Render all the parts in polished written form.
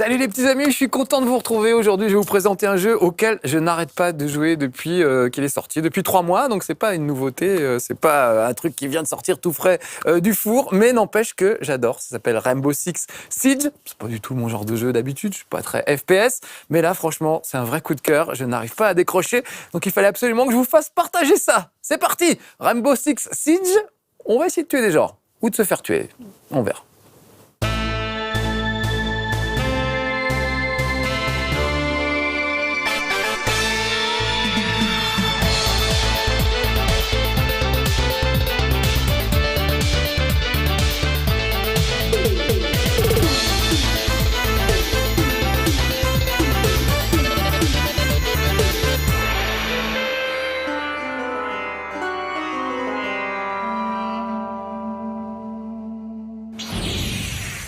Salut les petits amis, je suis content de vous retrouver. Aujourd'hui, je vais vous présenter un jeu auquel je n'arrête pas de jouer depuis qu'il est sorti, depuis 3 mois. Donc c'est pas une nouveauté, c'est pas un truc qui vient de sortir tout frais du four, mais n'empêche que j'adore. Ça s'appelle Rainbow Six Siege. C'est pas du tout mon genre de jeu d'habitude, je suis pas très FPS, mais là franchement, c'est un vrai coup de cœur. Je n'arrive pas à décrocher, donc il fallait absolument que je vous fasse partager ça. C'est parti, Rainbow Six Siege. On va essayer de tuer des gens ou de se faire tuer. On verra.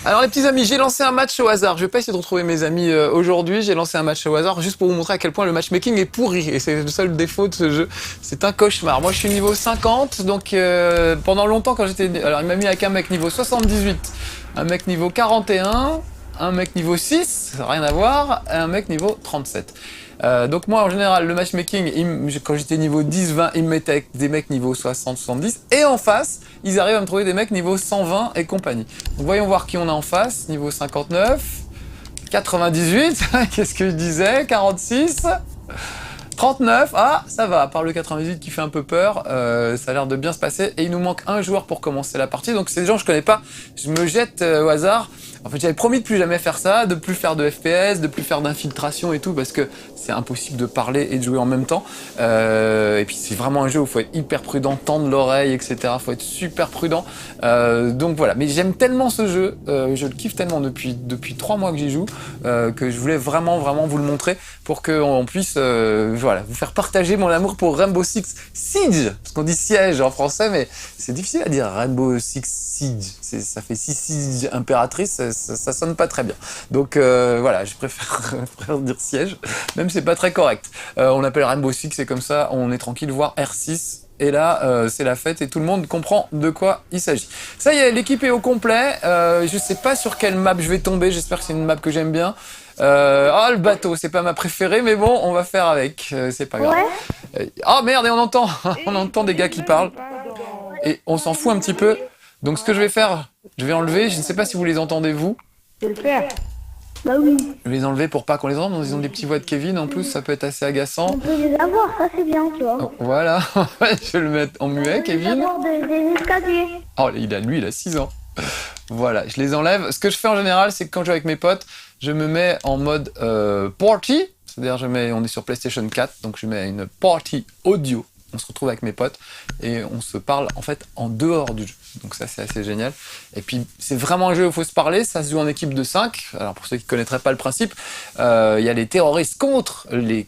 Alors les petits amis, j'ai lancé un match au hasard. Je vais pas essayer de retrouver mes amis aujourd'hui. J'ai lancé un match au hasard juste pour vous montrer à quel point le matchmaking est pourri. Et c'est le seul défaut de ce jeu. C'est un cauchemar. Moi je suis niveau 50, donc pendant longtemps quand j'étais... Alors il m'a mis avec un mec niveau 78, un mec niveau 41, un mec niveau 6, ça n'a rien à voir, et un mec niveau 37. Donc moi en général le matchmaking, quand j'étais niveau 10-20, ils me mettaient avec des mecs niveau 60-70 et en face ils arrivent à me trouver des mecs niveau 120 et compagnie. Donc voyons voir qui on a en face, niveau 59, 98, qu'est-ce que je disais, 46, 39, ah ça va, à part le 98 qui fait un peu peur, ça a l'air de bien se passer et il nous manque un joueur pour commencer la partie, donc c'est des gens que je connais pas, je me jette au hasard. En fait, j'avais promis de plus jamais faire ça, de plus faire de FPS, de plus faire d'infiltration et tout, parce que c'est impossible de parler et de jouer en même temps. Et puis c'est vraiment un jeu où il faut être hyper prudent, tendre l'oreille, etc. Il faut être super prudent. Donc voilà, mais j'aime tellement ce jeu, je le kiffe tellement depuis 3 mois que j'y joue, que je voulais vraiment vous le montrer pour qu'on puisse voilà, vous faire partager mon amour pour Rainbow Six Siege, parce qu'on dit siège en français, mais c'est difficile à dire Rainbow Six Siege. Ça fait Siege impératrice, ça sonne pas très bien. Donc voilà, je préfère dire siège, même si c'est pas très correct. On appelle Rainbow Six, c'est comme ça, on est tranquille, voire R6. Et là, c'est la fête et tout le monde comprend de quoi il s'agit. Ça y est, l'équipe est au complet. Je sais pas sur quelle map je vais tomber, j'espère que c'est une map que j'aime bien. Oh, le bateau, c'est pas ma préférée, mais bon, on va faire avec, c'est pas grave. Oh merde, et on entend des gars qui parlent. Et on s'en fout un petit peu. Donc ce que je vais faire, je vais enlever, je ne sais pas si vous les entendez vous. Je vais le faire. Bah oui. Je vais les enlever pour pas qu'on les entende, ils ont des petits voix de Kevin, en plus ça peut être assez agaçant. On peut les avoir, ça c'est bien, tu vois. Oh, voilà, je vais le mettre en muet, Kevin. On peut les avoir des escaliers. Oh, lui, il a 6 ans. Voilà, je les enlève. Ce que je fais en général, c'est que quand je joue avec mes potes, je me mets en mode party, c'est-à-dire on est sur PlayStation 4, donc je mets une party audio. On se retrouve avec mes potes et on se parle en fait en dehors du jeu. Donc ça c'est assez génial. Et puis c'est vraiment un jeu où il faut se parler, ça se joue en équipe de 5. Alors pour ceux qui ne connaîtraient pas le principe, il y a les terroristes contre les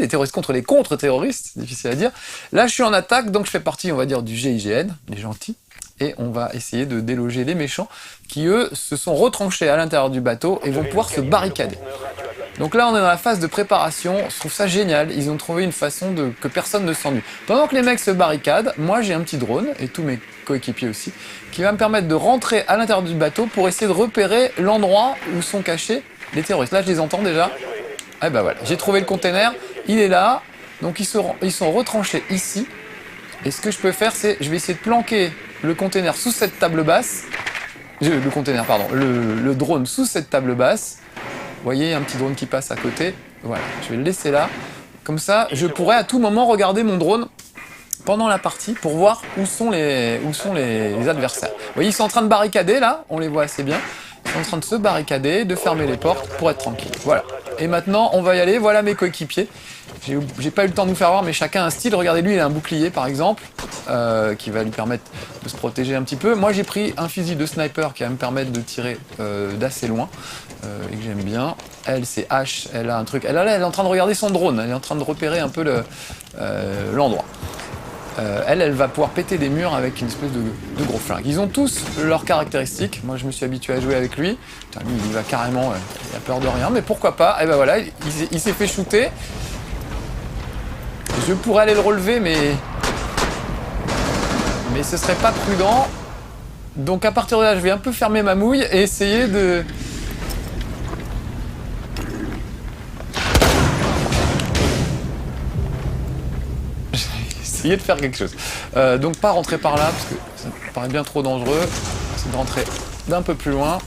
terroristes contre les contre-terroristes, c'est difficile à dire. Là je suis en attaque, donc je fais partie on va dire du GIGN, les gentils. Et on va essayer de déloger les méchants qui eux se sont retranchés à l'intérieur du bateau et vont pouvoir se barricader. Donc là, on est dans la phase de préparation. Je trouve ça génial. Ils ont trouvé une façon que personne ne s'ennuie. Pendant que les mecs se barricadent, moi j'ai un petit drone, et tous mes coéquipiers aussi, qui va me permettre de rentrer à l'intérieur du bateau pour essayer de repérer l'endroit où sont cachés les terroristes. Là, je les entends déjà. Ah ben voilà, j'ai trouvé le container. Il est là. Donc ils sont retranchés ici. Et ce que je peux faire, c'est je vais essayer de planquer le container sous cette table basse. Le drone sous cette table basse. Vous voyez, un petit drone qui passe à côté. Voilà, je vais le laisser là. Comme ça, je pourrais à tout moment regarder mon drone pendant la partie pour voir où sont les adversaires. Vous voyez, ils sont en train de barricader là, on les voit assez bien. Ils sont en train de se barricader, de fermer les portes pour être tranquille. Voilà. Et maintenant, on va y aller. Voilà mes coéquipiers. J'ai pas eu le temps de vous faire voir, mais chacun a un style. Regardez, lui, il a un bouclier, par exemple, qui va lui permettre de se protéger un petit peu. Moi, j'ai pris un fusil de sniper qui va me permettre de tirer d'assez loin, et que j'aime bien. Elle, c'est H, elle a un truc. Elle est en train de regarder son drone. Elle est en train de repérer un peu l'endroit. Elle va pouvoir péter des murs avec une espèce de gros flingue. Ils ont tous leurs caractéristiques. Moi, je me suis habitué à jouer avec lui. Putain, lui, il y va carrément, il a peur de rien, mais pourquoi pas. Et ben voilà, il s'est fait shooter. Je pourrais aller le relever, mais ce serait pas prudent. Donc à partir de là, je vais un peu fermer ma mouille et essayer de j'ai essayé de faire quelque chose. Donc pas rentrer par là, parce que ça me paraît bien trop dangereux. C'est de rentrer d'un peu plus loin.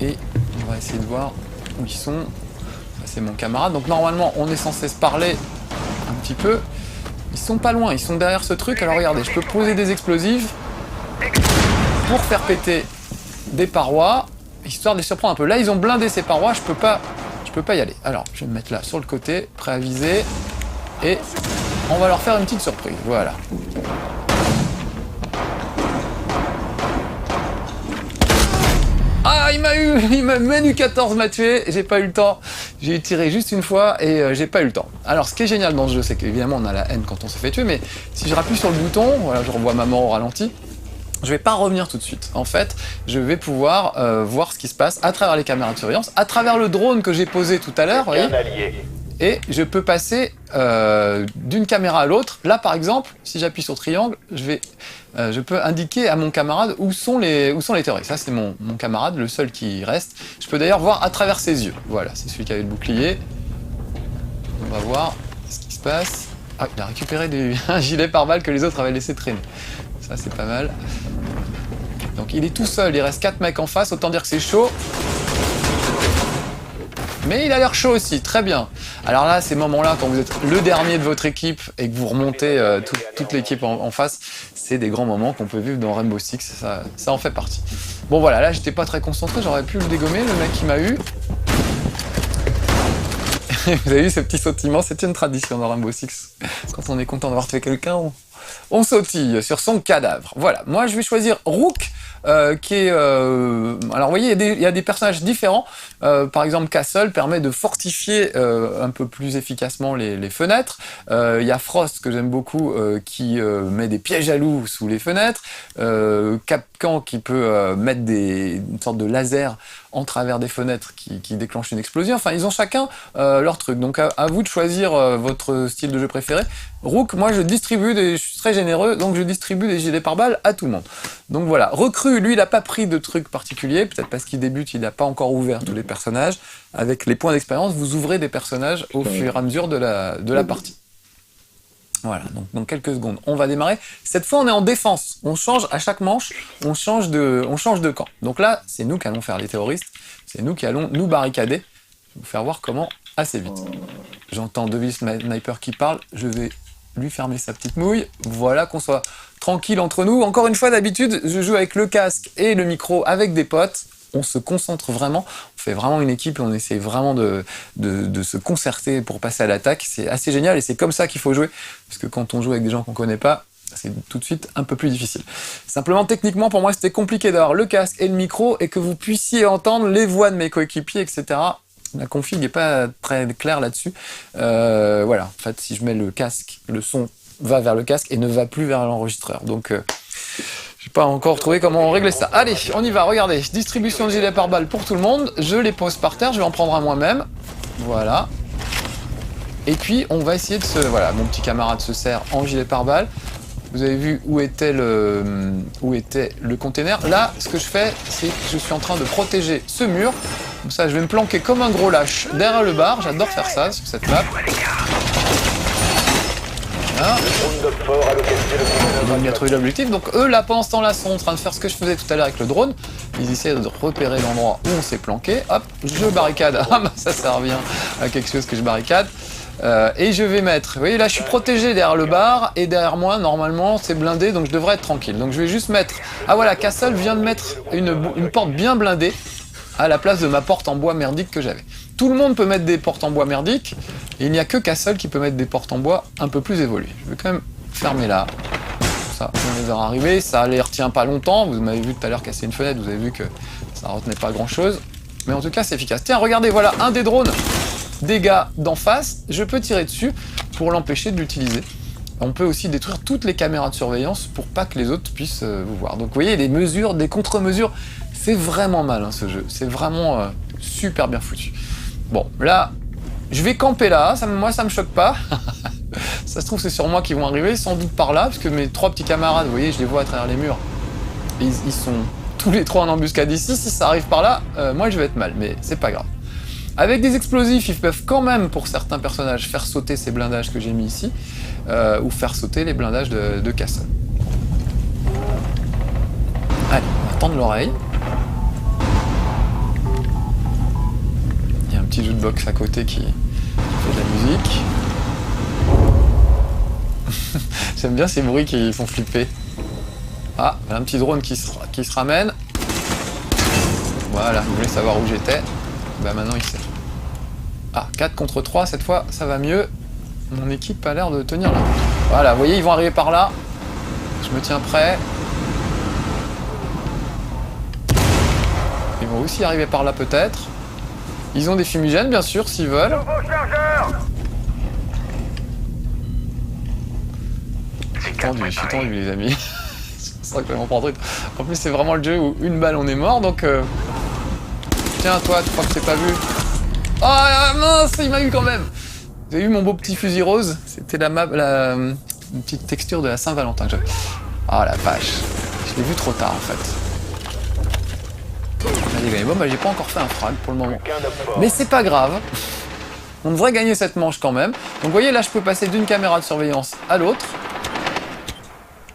Et on va essayer de voir où ils sont. Ça, c'est mon camarade. Donc normalement, on est censé se parler un petit peu. Ils sont pas loin, ils sont derrière ce truc. Alors regardez, je peux poser des explosifs pour faire péter des parois, histoire de les surprendre un peu. Là, ils ont blindé ces parois, je peux pas y aller. Alors, je vais me mettre là, sur le côté, prêt à viser. Et on va leur faire une petite surprise. Voilà. Ah, il m'a menu 14 m'a tué, j'ai pas eu le temps. J'ai tiré juste une fois et j'ai pas eu le temps. Alors, ce qui est génial dans ce jeu, c'est qu'évidemment, on a la haine quand on se fait tuer, mais si je rappuie sur le bouton, voilà, je revois ma mort au ralenti, je vais pas revenir tout de suite. En fait, je vais pouvoir voir ce qui se passe à travers les caméras de surveillance, à travers le drone que j'ai posé tout à l'heure, vous voyez. Et je peux passer d'une caméra à l'autre. Là, par exemple, si j'appuie sur triangle, je peux indiquer à mon camarade où sont les terroristes. Ça, c'est mon camarade, le seul qui reste. Je peux d'ailleurs voir à travers ses yeux. Voilà, c'est celui qui avait le bouclier. On va voir ce qui se passe. Ah, il a récupéré un gilet pare-balles que les autres avaient laissé traîner. Ça, c'est pas mal. Donc, il est tout seul. Il reste 4 mecs en face. Autant dire que c'est chaud. Mais il a l'air chaud aussi, très bien. Alors là, ces moments-là, quand vous êtes le dernier de votre équipe et que vous remontez toute l'équipe en face, c'est des grands moments qu'on peut vivre dans Rainbow Six, ça en fait partie. Bon voilà, là j'étais pas très concentré, j'aurais pu le dégommer, le mec qui m'a eu. Vous avez vu ce petit sautillement, c'est une tradition dans Rainbow Six. Quand on est content d'avoir tué quelqu'un, on sautille sur son cadavre. Voilà, moi je vais choisir Rook. Qui est... Alors vous voyez, il y a des personnages différents. Par exemple, Castle permet de fortifier un peu plus efficacement les fenêtres. Il y a Frost, que j'aime beaucoup, qui met des pièges à loups sous les fenêtres. Capcan, qui peut mettre une sorte de laser en travers des fenêtres qui déclenche une explosion. Enfin, ils ont chacun leur truc. Donc à vous de choisir votre style de jeu préféré. Rook, moi je suis très généreux, donc je distribue des gilets pare-balles à tout le monde. Donc voilà, Recrue, lui, il n'a pas pris de trucs particuliers, peut-être parce qu'il débute, il n'a pas encore ouvert tous les personnages. Avec les points d'expérience, vous ouvrez des personnages au fur et à mesure de la partie. Voilà, donc dans quelques secondes, on va démarrer. Cette fois, on est en défense. On change à chaque manche, on change de camp. Donc là, c'est nous qui allons faire les terroristes, c'est nous qui allons nous barricader. Je vais vous faire voir comment assez vite. J'entends Devil Sniper qui parle, je vais lui fermer sa petite mouille. Voilà, qu'on soit tranquille entre nous. Encore une fois, d'habitude, je joue avec le casque et le micro avec des potes. On se concentre vraiment, on fait vraiment une équipe et on essaie vraiment de se concerter pour passer à l'attaque. C'est assez génial et c'est comme ça qu'il faut jouer. Parce que quand on joue avec des gens qu'on connaît pas, c'est tout de suite un peu plus difficile. Simplement, techniquement, pour moi, c'était compliqué d'avoir le casque et le micro et que vous puissiez entendre les voix de mes coéquipiers, etc. La config n'est pas très claire là-dessus. Voilà, en fait, si je mets le casque, le son va vers le casque et ne va plus vers l'enregistreur. Donc, j'ai pas encore trouvé comment régler ça. Allez, on y va, regardez. Distribution de gilets pare-balles pour tout le monde. Je les pose par terre, je vais en prendre un moi-même. Voilà. Et puis, on va essayer de se... Voilà, mon petit camarade se sert en gilet pare-balles. Vous avez vu où était le container. Là, ce que je fais, c'est que je suis en train de protéger ce mur. Comme ça, je vais me planquer comme un gros lâche derrière le bar. J'adore faire ça sur cette map. Voilà. On a bien trouvé l'objectif. Donc eux, là, pendant ce temps-là, sont en train de faire ce que je faisais tout à l'heure avec le drone. Ils essaient de repérer l'endroit où on s'est planqué. Hop, je barricade. Ah bah ça sert bien à quelque chose que je barricade. Et je vais mettre... Vous voyez, là, je suis protégé derrière le bar. Et derrière moi, normalement, c'est blindé. Donc je devrais être tranquille. Donc je vais juste mettre... Ah voilà, Castle vient de mettre une porte bien blindée à la place de ma porte en bois merdique que j'avais. Tout le monde peut mettre des portes en bois merdiques, et il n'y a que Castle qui peut mettre des portes en bois un peu plus évoluées. Je vais quand même fermer là. Ça, on les verra arriver, ça les retient pas longtemps. Vous m'avez vu tout à l'heure casser une fenêtre, vous avez vu que ça retenait pas grand chose. Mais en tout cas, c'est efficace. Tiens, regardez, voilà, un des drones des gars d'en face. Je peux tirer dessus pour l'empêcher de l'utiliser. On peut aussi détruire toutes les caméras de surveillance pour pas que les autres puissent vous voir. Donc vous voyez, des mesures, des contre-mesures. C'est vraiment mal hein, ce jeu, c'est vraiment super bien foutu. Bon, là, je vais camper là, moi ça me choque pas. Ça se trouve c'est sur moi qu'ils vont arriver, sans doute par là, parce que mes 3 petits camarades, vous voyez, je les vois à travers les murs. Ils sont tous les trois en embuscade ici. Si ça arrive par là, moi je vais être mal, mais c'est pas grave. Avec des explosifs, ils peuvent quand même, pour certains personnages, faire sauter ces blindages que j'ai mis ici, ou faire sauter les blindages de Castle. Allez, on va tendre l'oreille. Il y a un petit jukebox à côté qui fait de la musique. J'aime bien ces bruits qui font flipper. Ah, un petit drone qui se ramène. Voilà, vous voulez savoir où j'étais? Bah maintenant il sait. Ah, 4 contre 3, cette fois ça va mieux. Mon équipe a l'air de tenir là. Voilà, vous voyez, ils vont arriver par là. Je me tiens prêt. Ils vont aussi arriver par là peut-être. Ils ont des fumigènes bien sûr s'ils veulent. Je suis tendu les amis. C'est vrai que je vais m'en prendre une. En plus c'est vraiment le jeu où une balle on est mort donc... Tiens toi, tu crois que c'est pas vu? Oh mince, il m'a eu quand même. Vous avez vu mon beau petit fusil rose? C'était une petite texture de la Saint-Valentin que j'avais. Oh la vache. Je l'ai vu trop tard en fait. Allez gagné. Bon bah j'ai pas encore fait un frag pour le moment. Mais c'est pas grave. On devrait gagner cette manche quand même. Donc vous voyez là je peux passer d'une caméra de surveillance à l'autre.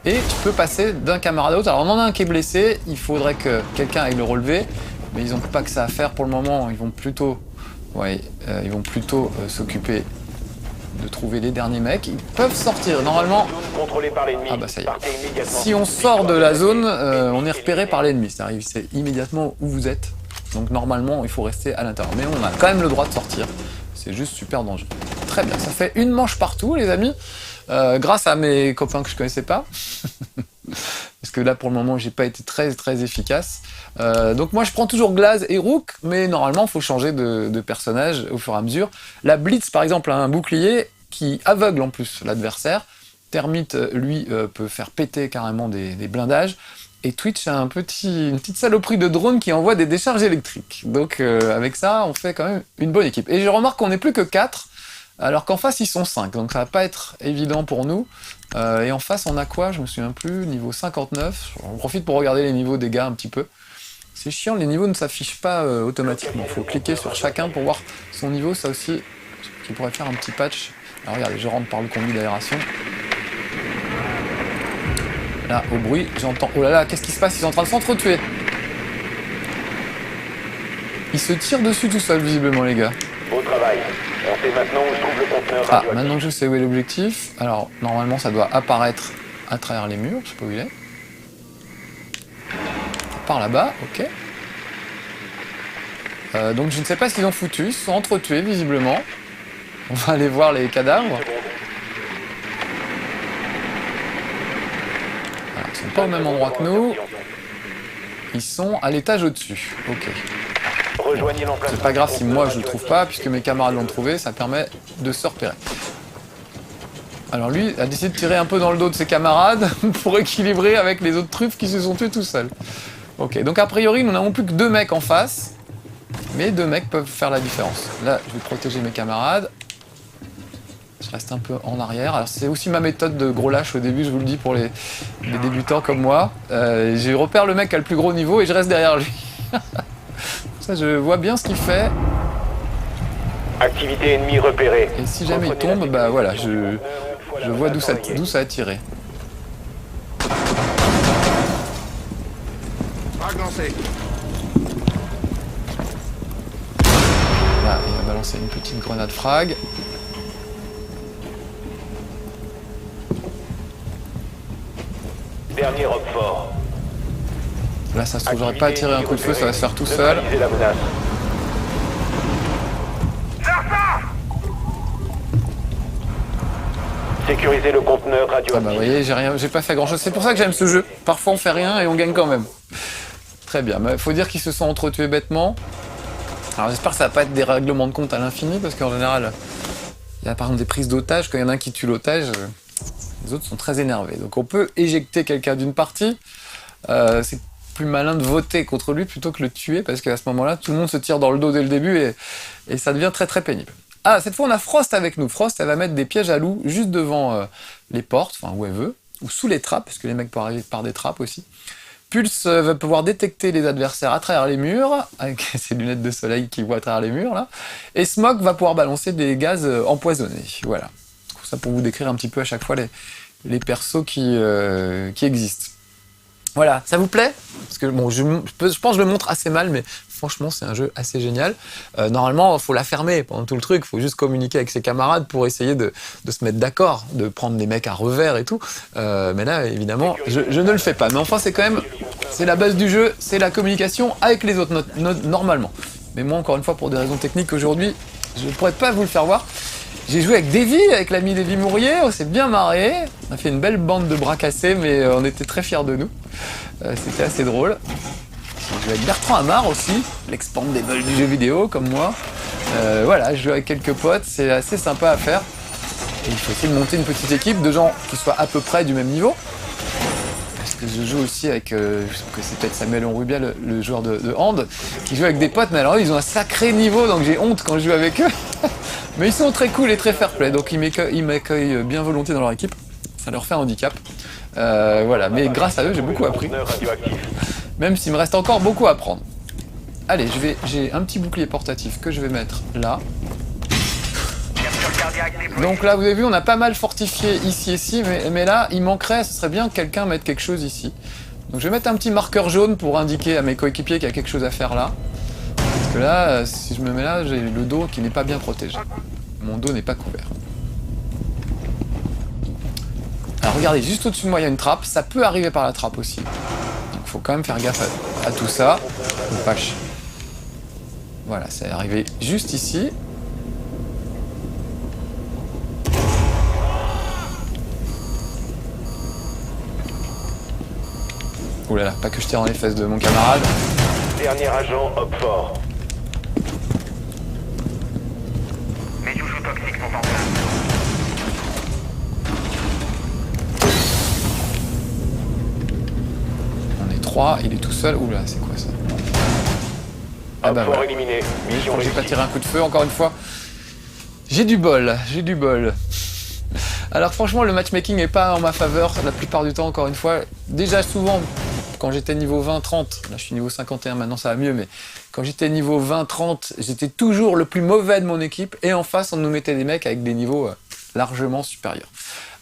Et tu peux passer d'un camarade à l'autre. Alors on en a un qui est blessé, il faudrait que quelqu'un aille le relever. Mais ils n'ont pas que ça à faire pour le moment, ils vont plutôt s'occuper de trouver les derniers mecs. Ils peuvent sortir, normalement... Ah bah ça y est. Si on sort de la zone, on est repéré par l'ennemi. C'est-à-dire il sait immédiatement où vous êtes. Donc normalement, il faut rester à l'intérieur. Mais on a quand même le droit de sortir. C'est juste super dangereux. Très bien, ça fait une manche partout, les amis. Grâce à mes copains que je connaissais pas. Parce que là, pour le moment, j'ai pas été très efficace. Donc moi, je prends toujours Glaz et Rook, mais normalement, il faut changer de personnage au fur et à mesure. La Blitz, par exemple, a un bouclier qui aveugle en plus l'adversaire. Termite, lui, peut faire péter carrément des blindages. Et Twitch a une petite saloperie de drone qui envoie des décharges électriques. Donc avec ça, on fait quand même une bonne équipe. Et je remarque qu'on n'est plus que 4. Alors qu'en face, ils sont 5, donc ça va pas être évident pour nous. Et en face, on a quoi? Je me souviens plus, niveau 59. On profite pour regarder les niveaux des gars un petit peu. C'est chiant, les niveaux ne s'affichent pas automatiquement. Il faut cliquer sur chacun pour voir son niveau, ça aussi, qui pourrait faire un petit patch. Alors regardez, je rentre par le conduit d'aération. Là, au bruit, j'entends... Oh là là, qu'est-ce qui se passe? Ils sont en train de s'entretuer. Ils se tirent dessus tout seuls, visiblement, les gars. Beau travail. On sait maintenant où se trouve le conteneur Ah, radioactif. maintenant que je sais où est l'objectif. Alors, normalement, ça doit apparaître à travers les murs. Je sais pas où il est. Par là-bas, ok. Donc, je ne sais pas ce qu'ils ont foutu. Ils se sont entretués, visiblement. On va aller voir les cadavres. Alors, ils sont pas au même endroit que nous. Ils sont à l'étage au-dessus. Ok. Rejoignez l'emplacement. C'est pas grave si moi je le trouve pas, puisque mes camarades l'ont trouvé, ça permet de se repérer. Alors lui a décidé de tirer un peu dans le dos de ses camarades pour équilibrer avec les autres truffes qui se sont tués tout seuls. Ok, donc a priori nous n'avons plus que 2 mecs en face, mais 2 mecs peuvent faire la différence. Là je vais protéger mes camarades. Je reste un peu en arrière. Alors c'est aussi ma méthode de gros lâche au début, je vous le dis pour les débutants comme moi. Je repère le mec qui a le plus gros niveau et je reste derrière lui. Ça, je vois bien ce qu'il fait. Activité ennemie repérée. Et si jamais il tombe, bah voilà, je vois d'où ça a tiré. Là, il va balancer une petite grenade frag. Dernier rock fort. Là, ça se trouve, j'aurais pas à tirer un coup de feu, ça va se faire tout seul. Neutralisez la menace. Sécurisez le conteneur Ah radioactif. bah vous voyez, j'ai pas fait grand chose. C'est pour ça que j'aime ce jeu. Parfois on fait rien et on gagne quand même. Très bien, mais faut dire qu'ils se sont entretués bêtement. Alors j'espère que ça va pas être des règlements de compte à l'infini, parce qu'en général, il y a par exemple des prises d'otages, quand il y en a un qui tue l'otage, les autres sont très énervés. Donc on peut éjecter quelqu'un d'une partie. C'est plus malin de voter contre lui plutôt que le tuer, parce qu'à ce moment-là, tout le monde se tire dans le dos dès le début et ça devient très pénible. Ah, cette fois on a Frost avec nous. Frost, elle va mettre des pièges à loups juste devant les portes, enfin où elle veut, ou sous les trappes, parce que les mecs peuvent arriver par des trappes aussi, Pulse va pouvoir détecter les adversaires à travers les murs, avec ses lunettes de soleil qui voient à travers les murs, là. Et Smog va pouvoir balancer des gaz empoisonnés. Voilà. Tout ça pour vous décrire un petit peu à chaque fois les persos qui existent. Voilà, ça vous plaît? Parce que bon, je pense que je le montre assez mal, mais franchement, c'est un jeu assez génial. Normalement, il faut la fermer pendant tout le truc, il faut juste communiquer avec ses camarades pour essayer de se mettre d'accord, de prendre des mecs à revers et tout. Mais là, évidemment, je ne le fais pas. Mais enfin, c'est la base du jeu, c'est la communication avec les autres, normalement. Mais moi, encore une fois, pour des raisons techniques aujourd'hui, je ne pourrais pas vous le faire voir. J'ai joué avec Davy, avec l'ami Davy Mourier, on s'est bien marré. On a fait une belle bande de bras cassés, mais on était très fiers de nous. C'était assez drôle. J'ai joué avec Bertrand Amar aussi, l'expandable du jeu vidéo, comme moi. Voilà, je joue avec quelques potes, c'est assez sympa à faire. Et il faut essayer de monter une petite équipe de gens qui soient à peu près du même niveau. Parce que je joue aussi avec, je sais que c'est peut-être Samuel Onrubia, le joueur de hand, qui joue avec des potes, mais alors ils ont un sacré niveau, donc j'ai honte quand je joue avec eux. Mais ils sont très cool et très fair-play, donc ils m'accueillent bien volontiers dans leur équipe. Ça leur fait un handicap. Voilà, mais grâce à eux, j'ai beaucoup appris. Même s'il me reste encore beaucoup à apprendre. Allez, j'ai un petit bouclier portatif que je vais mettre là. Donc là, vous avez vu, on a pas mal fortifié ici, mais là, il manquerait, ce serait bien que quelqu'un mette quelque chose ici. Donc je vais mettre un petit marqueur jaune pour indiquer à mes coéquipiers qu'il y a quelque chose à faire là. Parce que là, si je me mets là, j'ai le dos qui n'est pas bien protégé. Mon dos n'est pas couvert. Alors regardez, juste au-dessus de moi, il y a une trappe. Ça peut arriver par la trappe aussi. Donc il faut quand même faire gaffe à tout ça. Vache. Voilà, c'est arrivé juste ici. Ouh là là, pas que je tire dans les fesses de mon camarade. Dernier agent, hop fort. Mes joujoux toxiques sont en place. On est 3, il est tout seul. Ouh là, c'est quoi ça? Ah Hop bah fort voilà. éliminé. Je Mission crois que j'ai pas réussie. tiré un coup de feu, encore une fois. J'ai du bol, j'ai du bol. Alors franchement, le matchmaking est pas en ma faveur la plupart du temps, encore une fois. Déjà souvent, quand j'étais niveau 20-30, là je suis niveau 51, maintenant ça va mieux, mais quand j'étais niveau 20-30, j'étais toujours le plus mauvais de mon équipe, et en face, on nous mettait des mecs avec des niveaux largement supérieurs.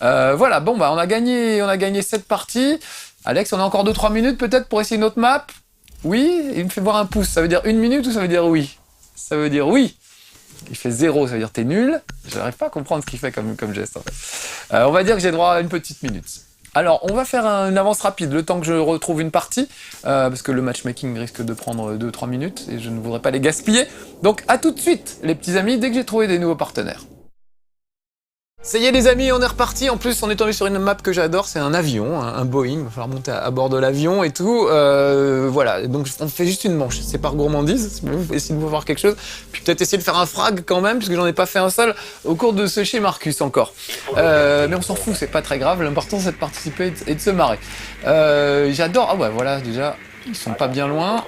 Voilà, bon bah on a gagné cette partie. Alex, on a encore 2-3 minutes peut-être pour essayer une autre map? Oui, il me fait voir un pouce, ça veut dire 1 minute ou ça veut dire oui? Ça veut dire oui. Il fait 0, ça veut dire t'es nul. J'arrive pas à comprendre ce qu'il fait comme geste. En fait. On va dire que j'ai droit à une petite minute. Alors, on va faire une avance rapide, le temps que je retrouve une partie, parce que le matchmaking risque de prendre 2-3 minutes, et je ne voudrais pas les gaspiller. Donc, à tout de suite, les petits amis, dès que j'ai trouvé des nouveaux partenaires. Ça y est les amis, on est reparti. En plus, on est tombé sur une map que j'adore, c'est un avion, un Boeing. Il va falloir monter à bord de l'avion et tout. Voilà, donc on fait juste une manche. C'est par gourmandise, essayez de voir quelque chose. Puis peut-être essayer de faire un frag quand même, puisque j'en ai pas fait un seul au cours de ce chez Marcus encore. Mais on s'en fout, c'est pas très grave. L'important c'est de participer et de se marrer. J'adore. Ah ouais, voilà, déjà, ils sont pas bien loin.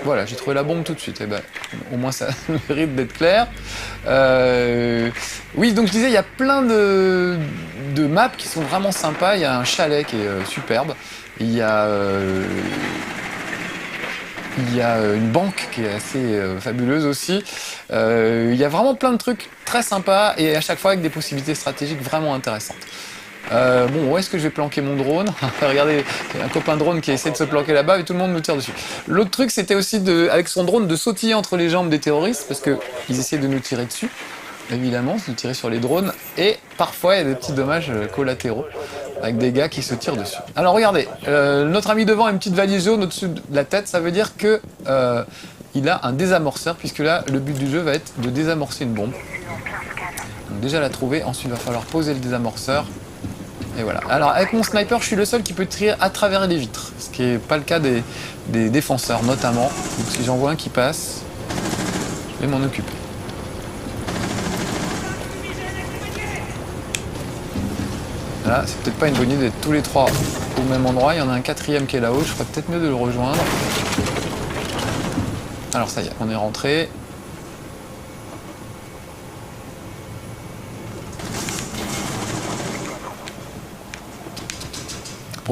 Voilà, j'ai trouvé la bombe tout de suite. Et ben, au moins ça mérite d'être clair. Oui, donc je disais, il y a plein de maps qui sont vraiment sympas. Il y a un chalet qui est superbe. Il y a une banque qui est assez fabuleuse aussi. Il y a vraiment plein de trucs très sympas et à chaque fois avec des possibilités stratégiques vraiment intéressantes. Bon, où est-ce que je vais planquer mon drone? Regardez, il y a un copain drone qui essaie de se planquer là-bas et tout le monde me tire dessus. L'autre truc, c'était aussi, avec son drone, de sautiller entre les jambes des terroristes parce qu'ils essaient de nous tirer dessus, évidemment, de nous tirer sur les drones. Et parfois, il y a des petits dommages collatéraux avec des gars qui se tirent dessus. Alors regardez, notre ami devant a une petite valise jaune au-dessus de la tête, ça veut dire que il a un désamorceur, puisque là, le but du jeu va être de désamorcer une bombe. Donc déjà la trouver, ensuite il va falloir poser le désamorceur. Et voilà. Alors avec mon sniper, je suis le seul qui peut tirer à travers les vitres, ce qui n'est pas le cas des défenseurs notamment. Donc si j'en vois un qui passe, je vais m'en occuper. Là, c'est peut-être pas une bonne idée d'être tous les trois au même endroit. Il y en a un quatrième qui est là-haut, je ferais peut-être mieux de le rejoindre. Alors ça y est, on est rentré.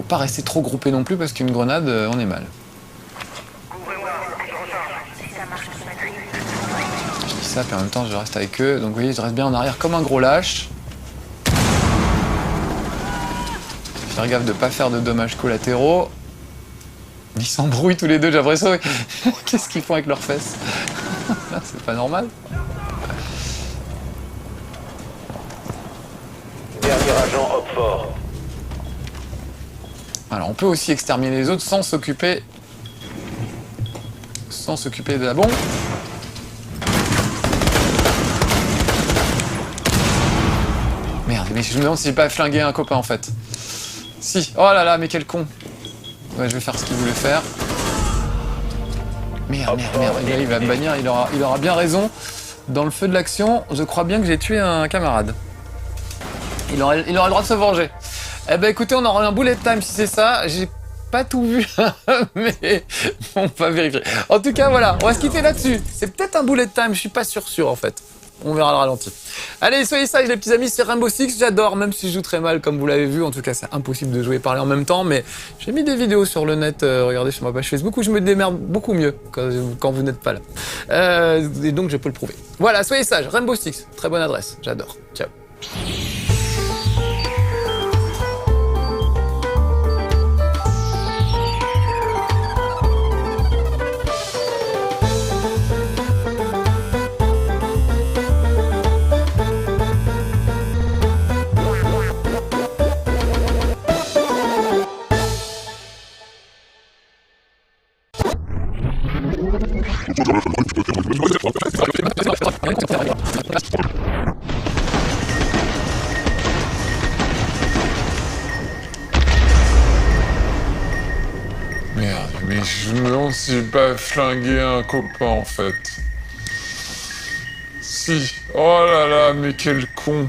Faut pas rester trop groupé non plus parce qu'une grenade, on est mal. Couvrez-moi, je recharge. Si ça marche, la batterie. Je dis ça, puis en même temps, je reste avec eux. Donc, vous voyez, je reste bien en arrière comme un gros lâche. Faire gaffe de pas faire de dommages collatéraux. Ils s'embrouillent tous les deux, j'ai l'impression. Qu'est-ce qu'ils font avec leurs fesses? C'est pas normal. Dernier agent Op 4. Alors, on peut aussi exterminer les autres sans s'occuper de la bombe. Merde, mais je me demande si j'ai pas flingué un copain en fait. Si, oh là là, mais quel con. Ouais, je vais faire ce qu'il voulait faire. Merde. Il va me bannir, il aura bien raison. Dans le feu de l'action, je crois bien que j'ai tué un camarade. Il aura le droit de se venger. Eh ben écoutez, on aura un bullet time si c'est ça. J'ai pas tout vu, mais on va vérifier. En tout cas, voilà, on va se quitter là-dessus. C'est peut-être un bullet time, je suis pas sûr en fait. On verra le ralenti. Allez, soyez sages les petits amis, c'est Rainbow Six, j'adore, même si je joue très mal comme vous l'avez vu. En tout cas, c'est impossible de jouer et parler en même temps, mais j'ai mis des vidéos sur le net, regardez sur ma page Facebook, où je me démerde beaucoup mieux quand vous n'êtes pas là. Et donc, je peux le prouver. Voilà, soyez sages, Rainbow Six, très bonne adresse, j'adore. Ciao. Merde, mais je me demande si j'ai pas flingué un copain en fait. Si. Oh là là, mais quel con.